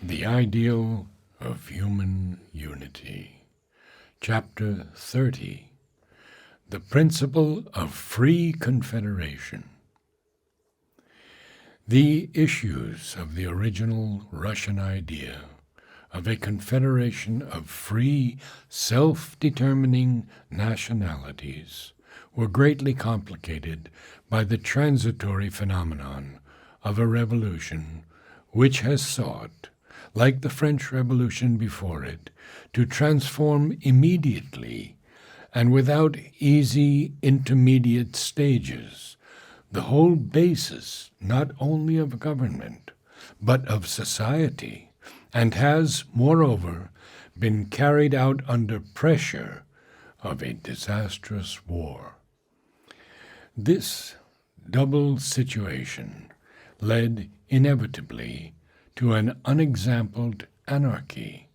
The Ideal of Human Unity. Chapter 30. The Principle of Free Confederation. The issues of the original Russian idea of a confederation of free, self-determining nationalities were greatly complicated by the transitory phenomenon of a revolution which has sought, like the French Revolution before it, to transform immediately and without easy intermediate stages the whole basis not only of government, but of society, and has, moreover, been carried out under pressure of a disastrous war. This double situation led inevitably to an unexampled anarchy,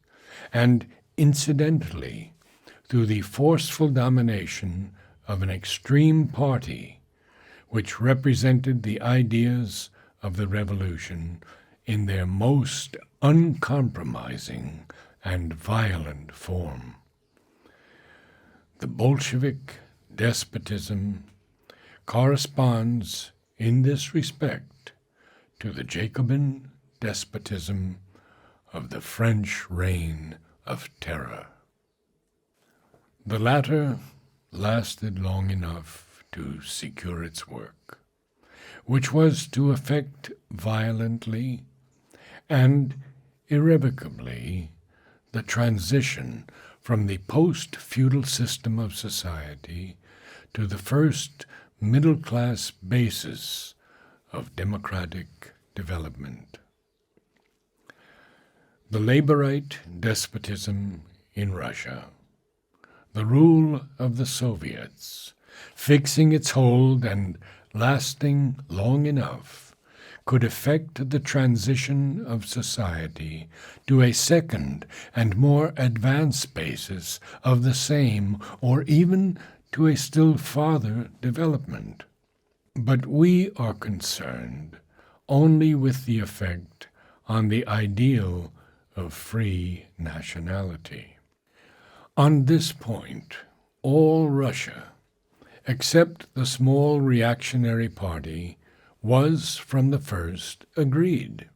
and incidentally, through the forceful domination of an extreme party which represented the ideas of the revolution in their most uncompromising and violent form. The Bolshevik despotism corresponds in this respect to the Jacobin despotism of the French Reign of Terror. The latter lasted long enough to secure its work, which was to effect violently and irrevocably the transition from the post-feudal system of society to the first middle-class basis of democratic development. The Laborite despotism in Russia, the rule of the Soviets, fixing its hold and lasting long enough, could effect the transition of society to a second and more advanced basis of the same, or even to a still farther development. But we are concerned only with the effect on the ideal of free nationality. On this point, all Russia, except the small reactionary party, was from the first agreed.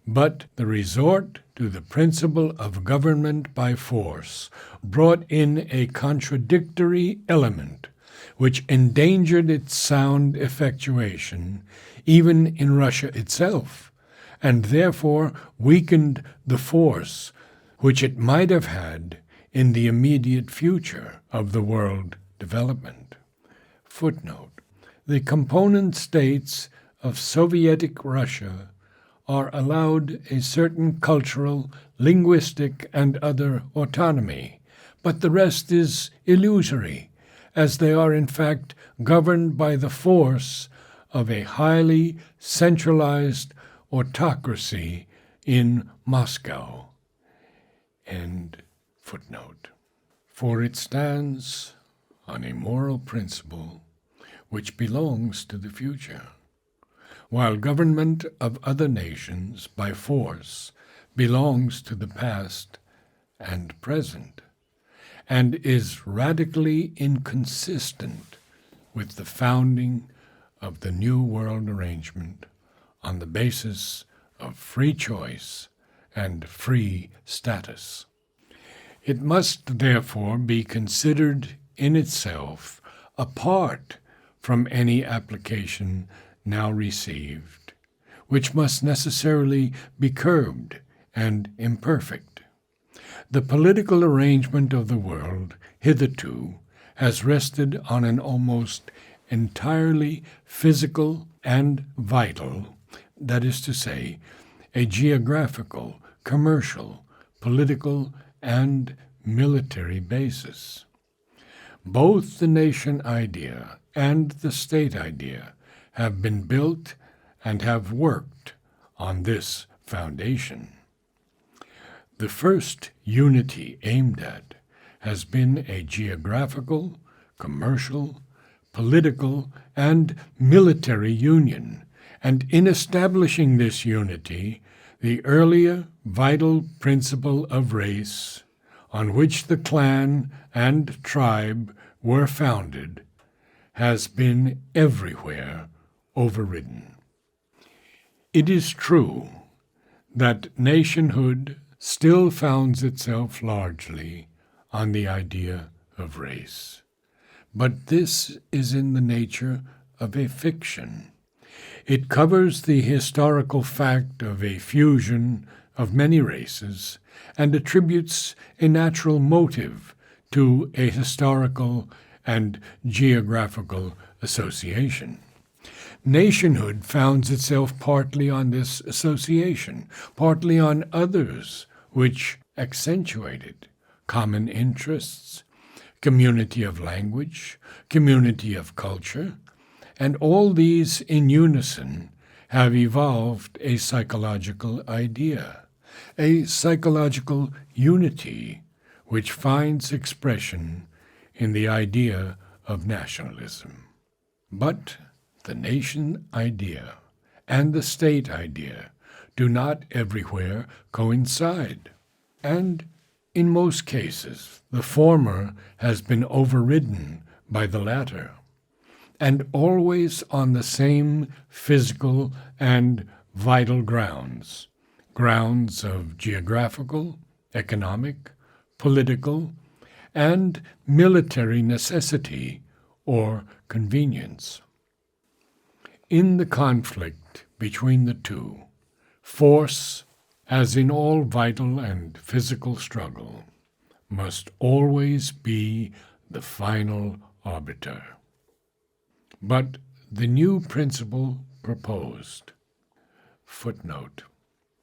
But the resort to the principle of government by force brought in a contradictory element which endangered its sound effectuation even in Russia itself, and therefore weakened the force which it might have had in the immediate future of the world development. Footnote: the component states of Sovietic Russia are allowed a certain cultural, linguistic, and other autonomy, but the rest is illusory, as they are in fact governed by the force of a highly centralized autocracy in Moscow. End footnote. For it stands on a moral principle which belongs to the future, while government of other nations by force belongs to the past and present, and is radically inconsistent with the founding of the New World Arrangement on the basis of free choice and free status. It must therefore be considered in itself apart from any application now received, which must necessarily be curbed and imperfect. The political arrangement of the world hitherto has rested on an almost entirely physical and vital, that is to say, a geographical, commercial, political, and military basis. Both the nation idea and the state idea have been built and have worked on this foundation. The first unity aimed at has been a geographical, commercial, political, and military union, and in establishing this unity, The earlier vital principle of race, on which the clan and tribe were founded, has been everywhere overridden. It is true that nationhood still founds itself largely on the idea of race. But this is in the nature of a fiction. It covers the historical fact of a fusion of many races and attributes a natural motive to a historical and geographical association. Nationhood founds itself partly on this association, partly on others which accentuate it: common interests, community of language, community of culture, and all these in unison have evolved a psychological idea, a psychological unity which finds expression in the idea of nationalism. But the nation idea and the state idea do not everywhere coincide, and in most cases the former has been overridden by the latter, and always on the same physical and vital grounds of geographical, economic, political, and military necessity or convenience. In the conflict between the two, force, as in all vital and physical struggle, must always be the final arbiter. But the new principle proposed, footnote,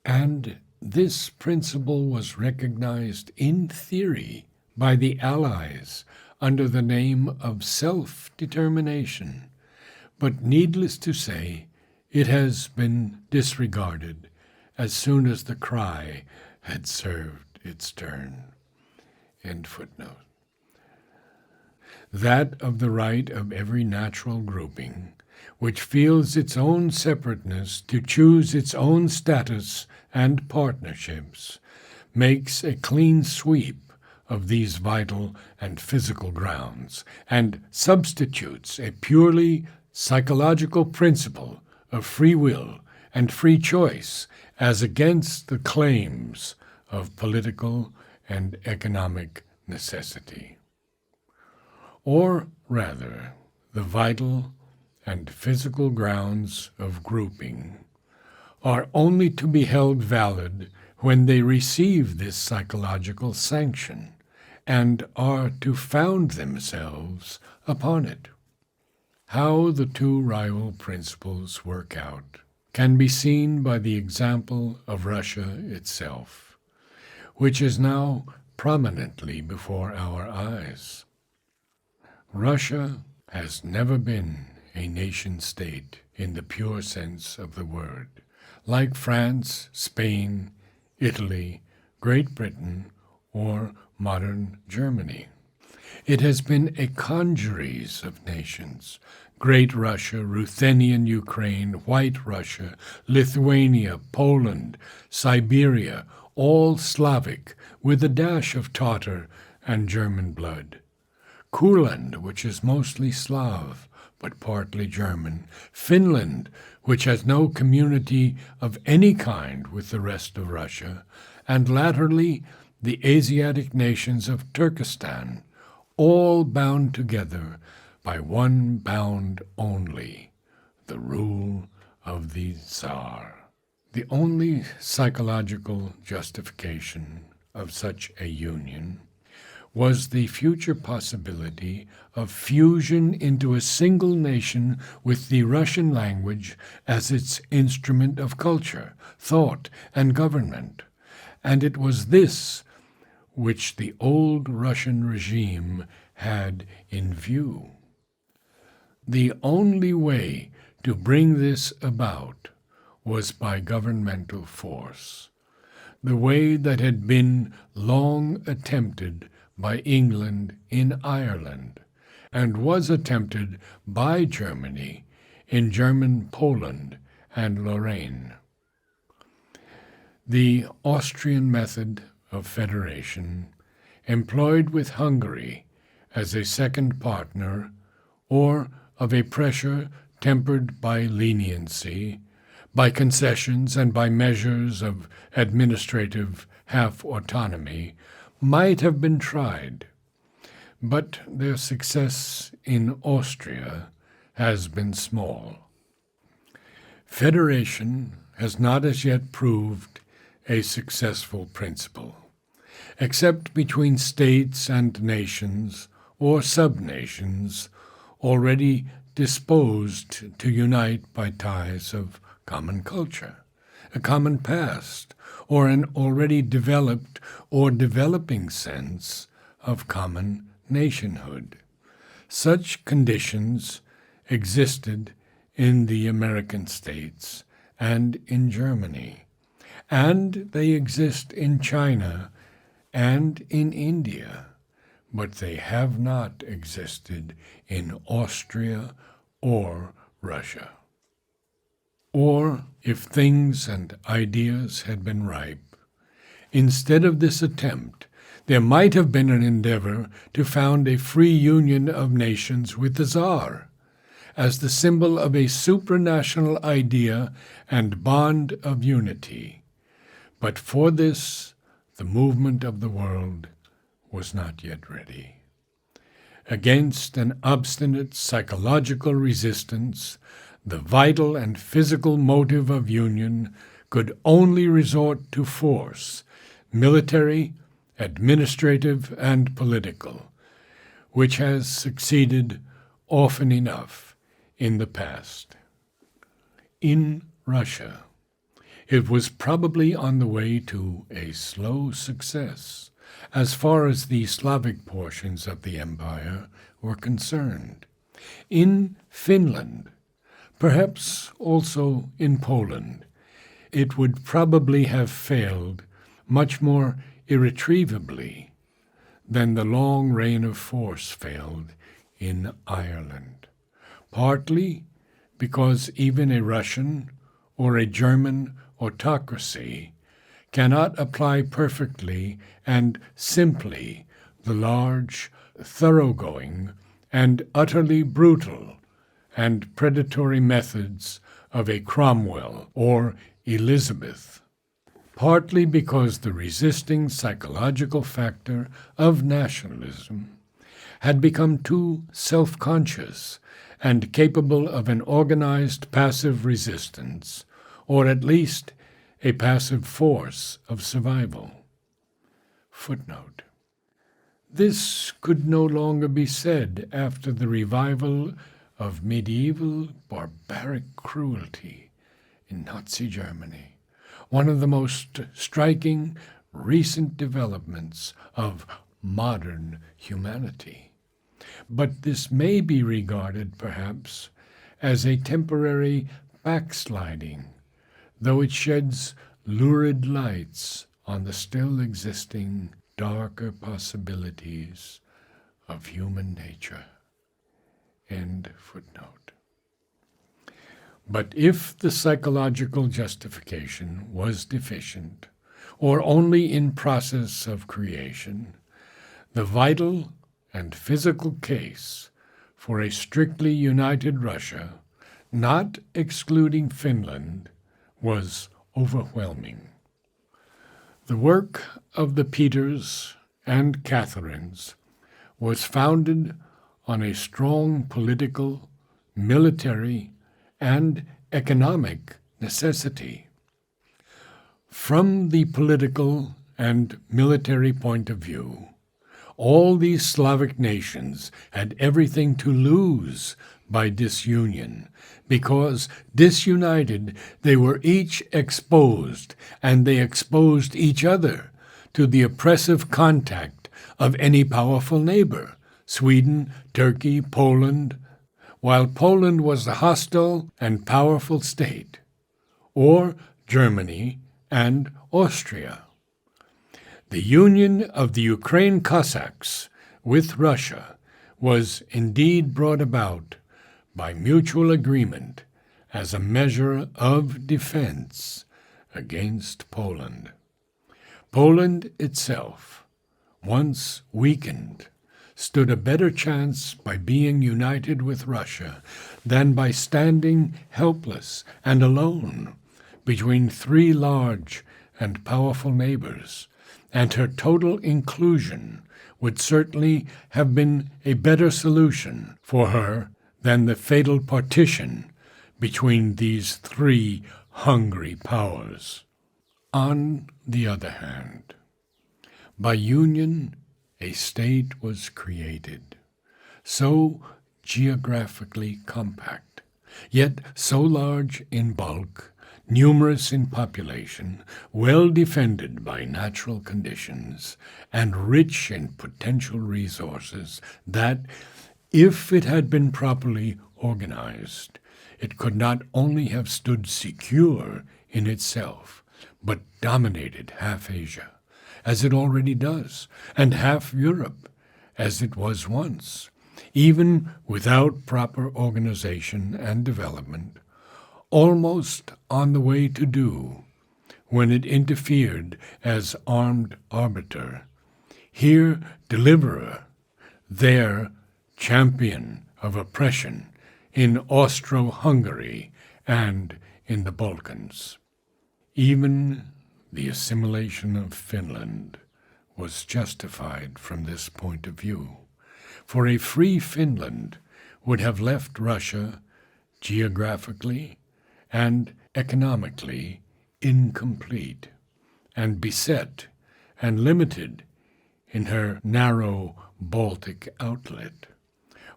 and this principle was recognized in theory by the Allies under the name of self-determination, but needless to say, it has been disregarded as soon as the cry had served its turn. End footnote. That of the right of every natural grouping, which feels its own separateness to choose its own status and partnerships, makes a clean sweep of these vital and physical grounds, and substitutes a purely psychological principle of free will and free choice as against the claims of political and economic necessity. Or rather, the vital and physical grounds of grouping are only to be held valid when they receive this psychological sanction and are to found themselves upon it. How the two rival principles work out can be seen by the example of Russia itself, which is now prominently before our eyes. Russia has never been a nation-state in the pure sense of the word, like France, Spain, Italy, Great Britain, or modern Germany. It has been a congeries of nations: Great Russia, Ruthenian Ukraine, White Russia, Lithuania, Poland, Siberia, all Slavic, with a dash of Tatar and German blood. Courland, which is mostly Slav, but partly German. Finland, which has no community of any kind with the rest of Russia. And latterly, the Asiatic nations of Turkestan, all bound together by one bound only, the rule of the Tsar. The only psychological justification of such a union was the future possibility of fusion into a single nation with the Russian language as its instrument of culture, thought, and government. And it was this which the old Russian regime had in view. The only way to bring this about was by governmental force, the way that had been long attempted by England in Ireland, and was attempted by Germany in German Poland and Lorraine. The Austrian method of federation, employed with Hungary as a second partner, or of a pressure tempered by leniency, by concessions and by measures of administrative half-autonomy, might have been tried, but their success in Austria has been small. Federation has not as yet proved a successful principle, except between states and nations or sub-nations already disposed to unite by ties of common culture, a common past, or an already developed or developing sense of common nationhood. Such conditions existed in the American states and in Germany, and they exist in China and in India, but they have not existed in Austria or Russia. Or, if things and ideas had been ripe, instead of this attempt, there might have been an endeavor to found a free union of nations with the Tsar, as the symbol of a supranational idea and bond of unity. But for this, the movement of the world was not yet ready. Against an obstinate psychological resistance, the vital and physical motive of union could only resort to force, military, administrative, and political, which has succeeded often enough in the past. In Russia, it was probably on the way to a slow success, as far as the Slavic portions of the empire were concerned. In Finland, perhaps also in Poland, it would probably have failed much more irretrievably than the long reign of force failed in Ireland, partly because even a Russian or a German autocracy cannot apply perfectly and simply the large, thoroughgoing, and utterly brutal and predatory methods of a Cromwell or Elizabeth, partly because the resisting psychological factor of nationalism had become too self-conscious and capable of an organized passive resistance, or at least a passive force of survival. Footnote. This could no longer be said after the revival of medieval barbaric cruelty in Nazi Germany, one of the most striking recent developments of modern humanity. But this may be regarded, perhaps, as a temporary backsliding, though it sheds lurid lights on the still existing darker possibilities of human nature. End footnote. But if the psychological justification was deficient, or only in process of creation, the vital and physical case for a strictly united Russia, not excluding Finland, was overwhelming. The work of the Peters and Catherines was founded on a strong political, military, and economic necessity. From the political and military point of view, all these Slavic nations had everything to lose by disunion, because disunited they were each exposed, and they exposed each other to the oppressive contact of any powerful neighbor, Sweden, Turkey, Poland, while Poland was the hostile and powerful state, or Germany and Austria. The union of the Ukraine Cossacks with Russia was indeed brought about by mutual agreement as a measure of defense against Poland. Poland itself, once weakened, stood a better chance by being united with Russia than by standing helpless and alone between three large and powerful neighbors, and her total inclusion would certainly have been a better solution for her than the fatal partition between these three hungry powers. On the other hand, by union a state was created, so geographically compact, yet so large in bulk, numerous in population, well defended by natural conditions, and rich in potential resources, that, if it had been properly organized, it could not only have stood secure in itself, but dominated half Asia, as it already does, and half Europe, as it was once, even without proper organization and development, almost on the way to do, when it interfered as armed arbiter, here deliverer, there champion of oppression in Austro-Hungary and in the Balkans. Even the assimilation of Finland was justified from this point of view, for a free Finland would have left Russia geographically and economically incomplete, and beset and limited in her narrow Baltic outlet,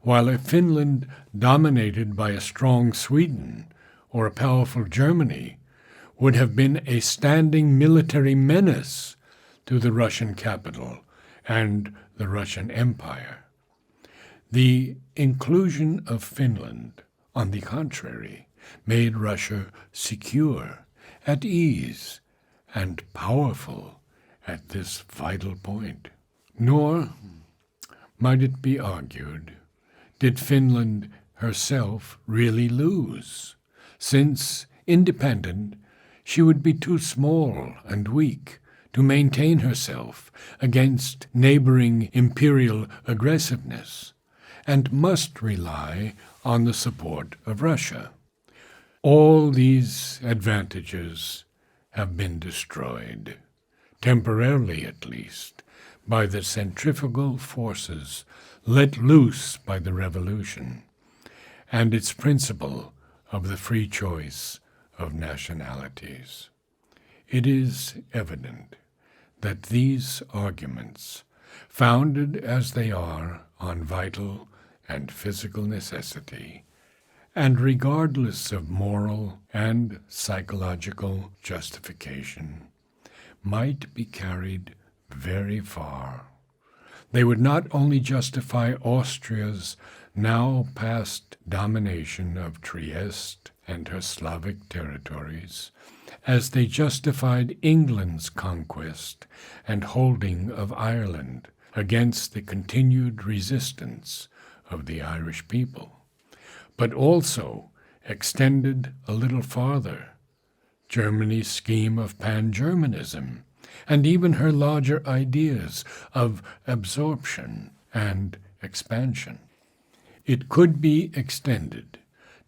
while a Finland dominated by a strong Sweden or a powerful Germany would have been a standing military menace to the Russian capital and the Russian Empire. The inclusion of Finland, on the contrary, made Russia secure, at ease, and powerful at this vital point. Nor, might it be argued, did Finland herself really lose, since, independent, she would be too small and weak to maintain herself against neighboring imperial aggressiveness, and must rely on the support of Russia. All these advantages have been destroyed, temporarily at least, by the centrifugal forces let loose by the revolution, and its principle of the free choice of nationalities. It is evident that these arguments, founded as they are on vital and physical necessity, and regardless of moral and psychological justification, might be carried very far. They would not only justify Austria's now past domination of Trieste and her Slavic territories, as they justified England's conquest and holding of Ireland against the continued resistance of the Irish people, but also extended a little farther Germany's scheme of pan-Germanism, and even her larger ideas of absorption and expansion. It could be extended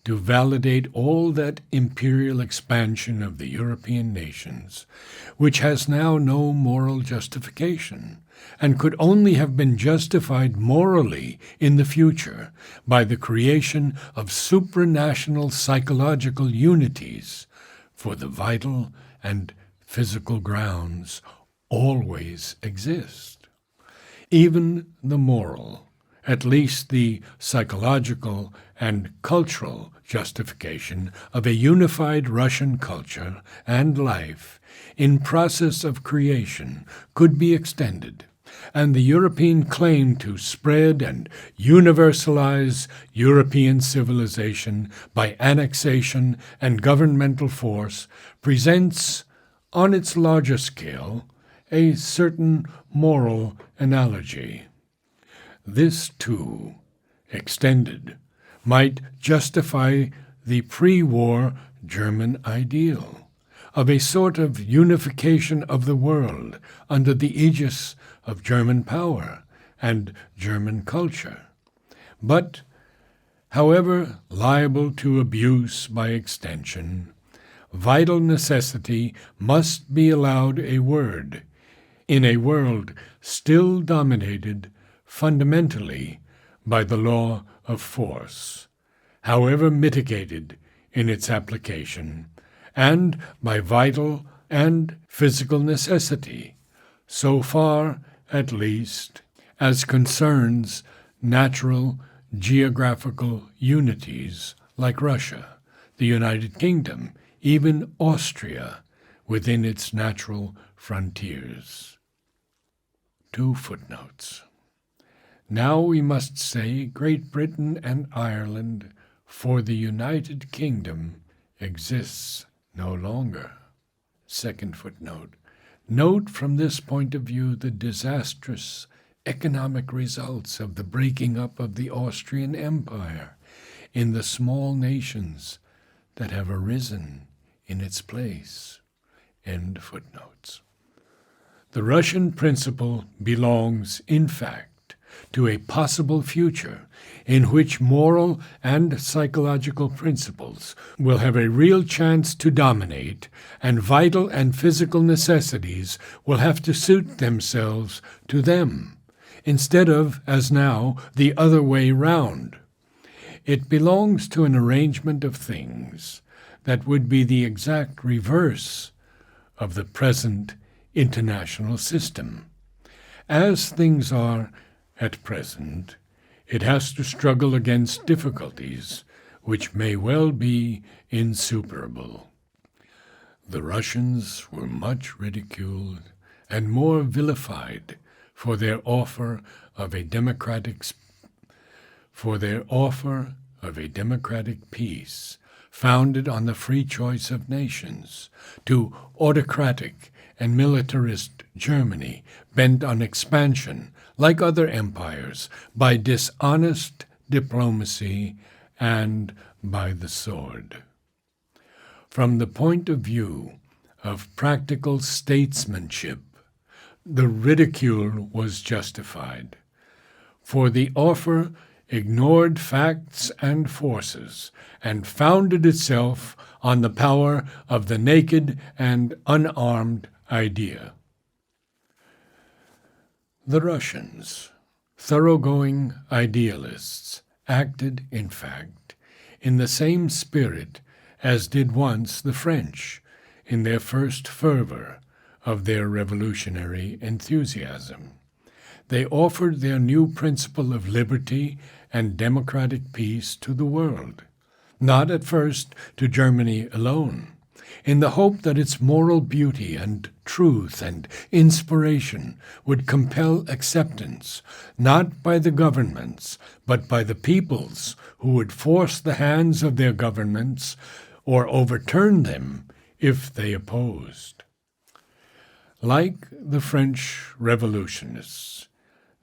to validate all that imperial expansion of the European nations, which has now no moral justification, and could only have been justified morally in the future by the creation of supranational psychological unities, for the vital and physical grounds always exist. Even the moral, at least the psychological and cultural justification of a unified Russian culture and life in process of creation could be extended, and the European claim to spread and universalize European civilization by annexation and governmental force presents, on its larger scale, a certain moral analogy. This, too, extended, might justify the pre-war German ideal of a sort of unification of the world under the aegis of German power and German culture. But, however liable to abuse by extension, vital necessity must be allowed a word in a world still dominated fundamentally by the law of force, however mitigated in its application, and by vital and physical necessity, so far, at least, as concerns natural geographical unities like Russia, the United Kingdom, even Austria, within its natural frontiers. 2 footnotes. Now we must say Great Britain and Ireland, for the United Kingdom exists no longer. 2nd footnote. Note from this point of view the disastrous economic results of the breaking up of the Austrian Empire in the small nations that have arisen in its place. End footnotes. The Russian principle belongs, in fact, to a possible future in which moral and psychological principles will have a real chance to dominate, and vital and physical necessities will have to suit themselves to them, instead of, as now, the other way round. It belongs to an arrangement of things that would be the exact reverse of the present international system. As things are at present, it has to struggle against difficulties which may well be insuperable. The Russians were much ridiculed and more vilified for their offer of a democratic peace founded on the free choice of nations, to autocratic and militarist Germany bent on expansion, like other empires, by dishonest diplomacy and by the sword. From the point of view of practical statesmanship, the ridicule was justified, for the offer ignored facts and forces, and founded itself on the power of the naked and unarmed idea. The Russians, thoroughgoing idealists, acted, in fact, in the same spirit as did once the French in their first fervor of their revolutionary enthusiasm. They offered their new principle of liberty and democratic peace to the world, not at first to Germany alone, in the hope that its moral beauty and truth and inspiration would compel acceptance, not by the governments, but by the peoples who would force the hands of their governments or overturn them if they opposed. Like the French revolutionists,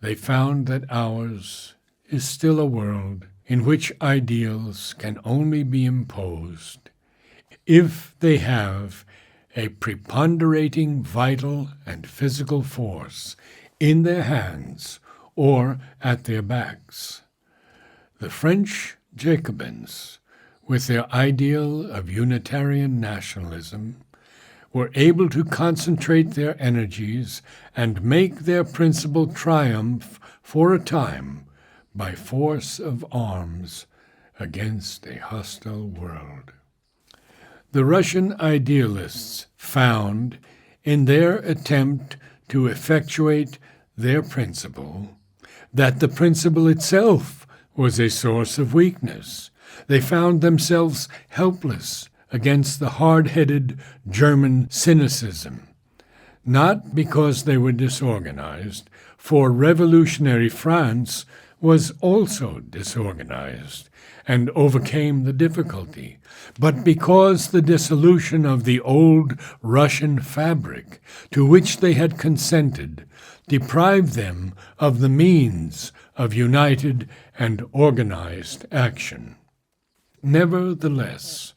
they found that ours is still a world in which ideals can only be imposed if they have a preponderating vital and physical force in their hands or at their backs. The French Jacobins, with their ideal of Unitarian nationalism, were able to concentrate their energies and make their principle triumph for a time by force of arms against a hostile world. The Russian idealists found, in their attempt to effectuate their principle, that the principle itself was a source of weakness. They found themselves helpless against the hard-headed German cynicism, not because they were disorganized, for revolutionary France was also disorganized and overcame the difficulty, but because the dissolution of the old Russian fabric to which they had consented deprived them of the means of united and organized action. Nevertheless,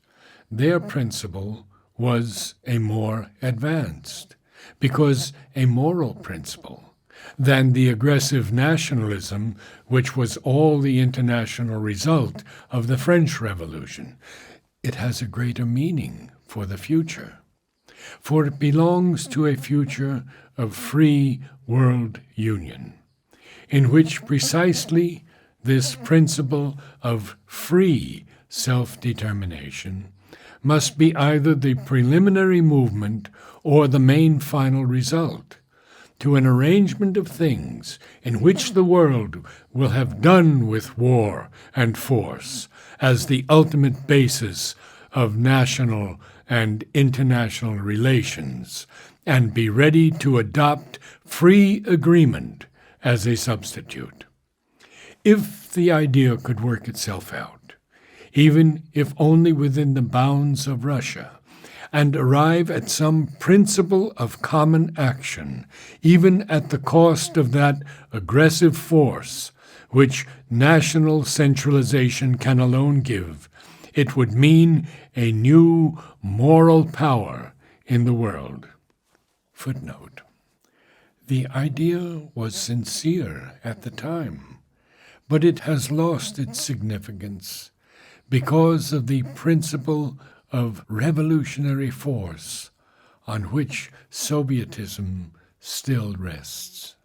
their principle was a more advanced, because a moral principle, than the aggressive nationalism which was all the international result of the French Revolution. It has a greater meaning for the future, for it belongs to a future of free world union, in which precisely this principle of free self-determination must be either the preliminary movement or the main final result, to an arrangement of things in which the world will have done with war and force as the ultimate basis of national and international relations, and be ready to adopt free agreement as a substitute. If the idea could work itself out, even if only within the bounds of Russia, and arrive at some principle of common action, even at the cost of that aggressive force which national centralization can alone give, it would mean a new moral power in the world. Footnote: the idea was sincere at the time, but it has lost its significance because of the principle of revolutionary force on which Sovietism still rests.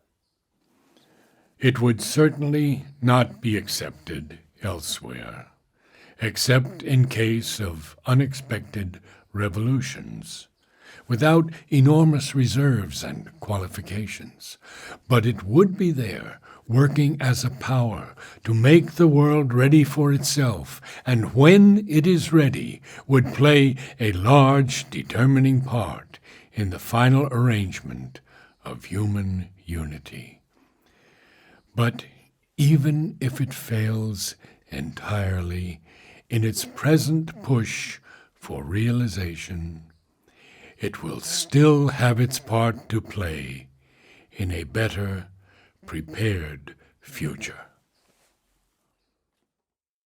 It would certainly not be accepted elsewhere, except in case of unexpected revolutions, without enormous reserves and qualifications, but it would be there, working as a power to make the world ready for itself, and when it is ready, would play a large determining part in the final arrangement of human unity. But even if it fails entirely in its present push for realization, it will still have its part to play in a better prepared future.